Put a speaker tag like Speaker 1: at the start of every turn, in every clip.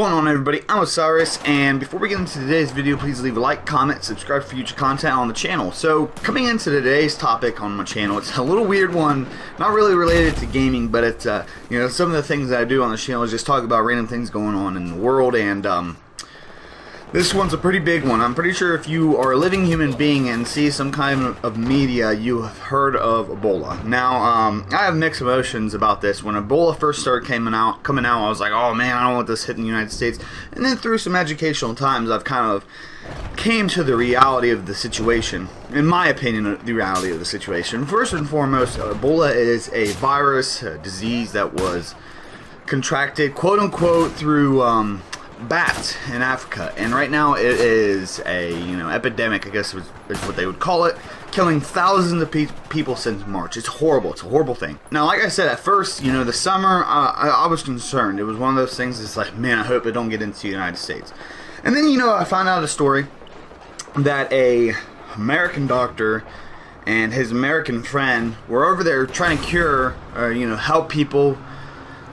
Speaker 1: going on, everybody? I'm Osiris, and before we get into today's video, please leave a like, comment, subscribe for future content on the channel. So, coming into today's topic on my channel, it's a little weird one, not really related to gaming, but it's, some of the things that I do on the channel is just talk about random things going on in the world, and, this one's a pretty big one. I'm pretty sure if you are a living human being and see some kind of media, you have heard of Ebola. Now, I have mixed emotions about this. When Ebola first started coming out, I was like, oh man, I don't want this hitting the United States. And then through some educational times, I've kind of came to the reality of the situation. In my opinion, the reality of the situation. First and foremost, Ebola is a virus, a disease that was contracted, quote unquote, through, bats in Africa, and right now it is a epidemic, I guess is what they would call it, killing thousands of people since March. It's horrible. It's a horrible thing. Now, like I said, at first, the summer, I was concerned. It was one of those things that's like, man, I hope it don't get into the United States. And then, I found out a story that a American doctor and his American friend were over there trying to cure, or, help people,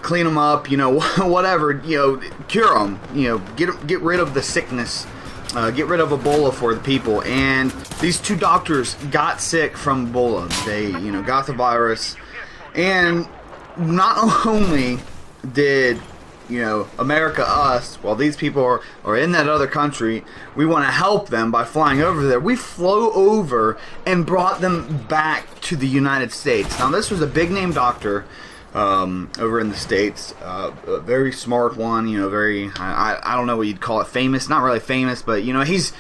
Speaker 1: clean them up, whatever, cure them, get rid of the sickness, get rid of Ebola for the people. And these two doctors got sick from Ebola. They, got the virus, and not only did, America, us, while these people are in that other country, we want to help them by flying over there. We flew over and brought them back to the United States. Now, this was a big name doctor, over in the States, a very smart one, very, I don't know what you'd call it, famous, not really famous, but, he's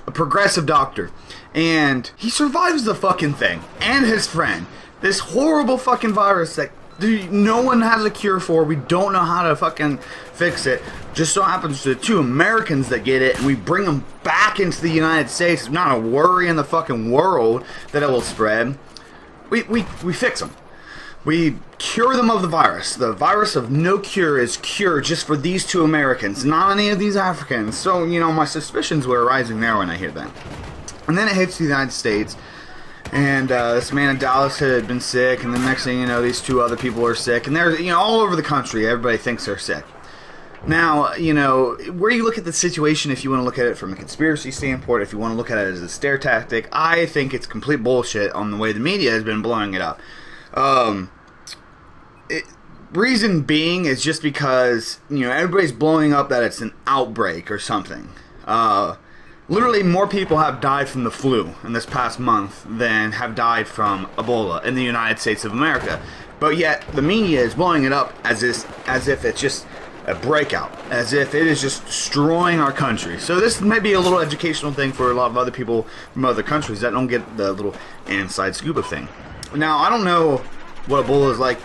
Speaker 1: a progressive doctor, and he survives the fucking thing, and his friend, this horrible fucking virus that no one has a cure for. We don't know how to fucking fix it. Just so happens to the two Americans that get it, and we bring them back into the United States. Not a worry in the fucking world that it will spread. We fix them. We cure them of the virus. The virus of no cure is cured just for these two Americans, not any of these Africans. So, my suspicions were arising there when I hear that. And then it hits the United States, and this man in Dallas had been sick, and the next thing you know, these two other people are sick, and they're, all over the country, everybody thinks they're sick. Now, where you look at the situation, if you want to look at it from a conspiracy standpoint, if you want to look at it as a scare tactic, I think it's complete bullshit on the way the media has been blowing it up. Reason being is just because, everybody's blowing up that it's an outbreak or something. Literally more people have died from the flu in this past month than have died from Ebola in the United States of America. But yet, the media is blowing it up as if it's just a breakout, as if it is just destroying our country. So this may be a little educational thing for a lot of other people from other countries that don't get the little inside scoop of thing. Now, I don't know what Ebola is like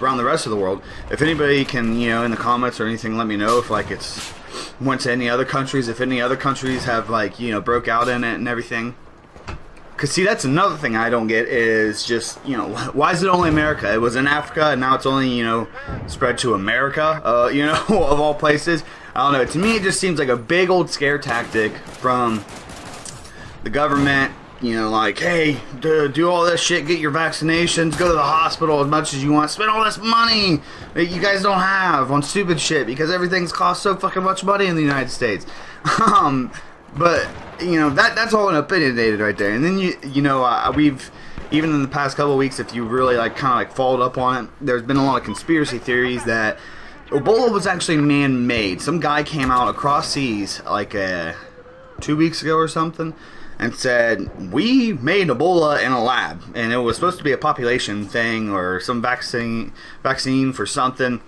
Speaker 1: around the rest of the world. If anybody can, in the comments or anything, let me know if, it's went to any other countries, if any other countries have, broke out in it and everything. Because, see, that's another thing I don't get is just, why is it only America? It was in Africa, and now it's only, spread to America, of all places. I don't know. To me, it just seems like a big old scare tactic from the government. Hey, do all this shit, get your vaccinations, go to the hospital as much as you want, spend all this money that you guys don't have on stupid shit because everything's cost so fucking much money in the United States. But, that's all opinionated right there. And then, we've, even in the past couple of weeks, if you really, followed up on it, there's been a lot of conspiracy theories that Ebola was actually man-made. Some guy came out across seas, 2 weeks ago or something, and said, we made Ebola in a lab, and it was supposed to be a population thing or some vaccine for something,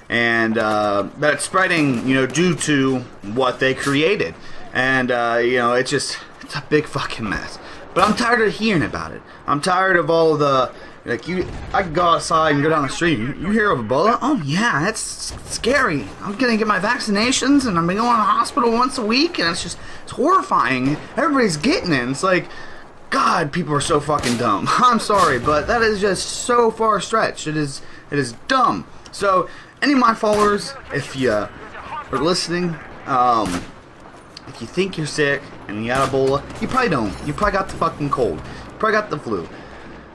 Speaker 1: and that it's spreading, due to what they created, and it's a big fucking mess. But I'm tired of hearing about it. I'm tired of all the, I can go outside and go down the street. You hear of Ebola? Oh yeah, that's scary. I'm gonna get my vaccinations, and I'm going to the hospital once a week, and it's horrifying. Everybody's getting it. It's like, God, people are so fucking dumb. I'm sorry, but that is just so far stretched. It is dumb. So, any of my followers, if you are listening, if you think you're sick and you got Ebola, you probably don't. You probably got the fucking cold. You probably got the flu.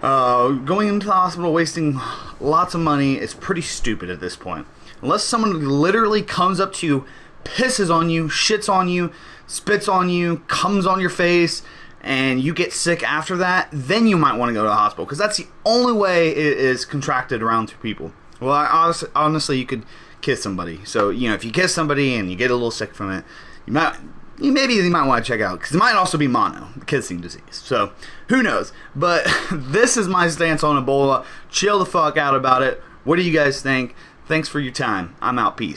Speaker 1: Going into the hospital, wasting lots of money is pretty stupid at this point. Unless someone literally comes up to you, pisses on you, shits on you, spits on you, comes on your face, and you get sick after that, then you might want to go to the hospital, because that's the only way it is contracted around two people. Well, honestly, you could kiss somebody. So, you know, if you kiss somebody and you get a little sick from it, you might want to check out, because it might also be mono, kissing disease. So, who knows? But this is my stance on Ebola. Chill the fuck out about it. What do you guys think? Thanks for your time. I'm out. Peace.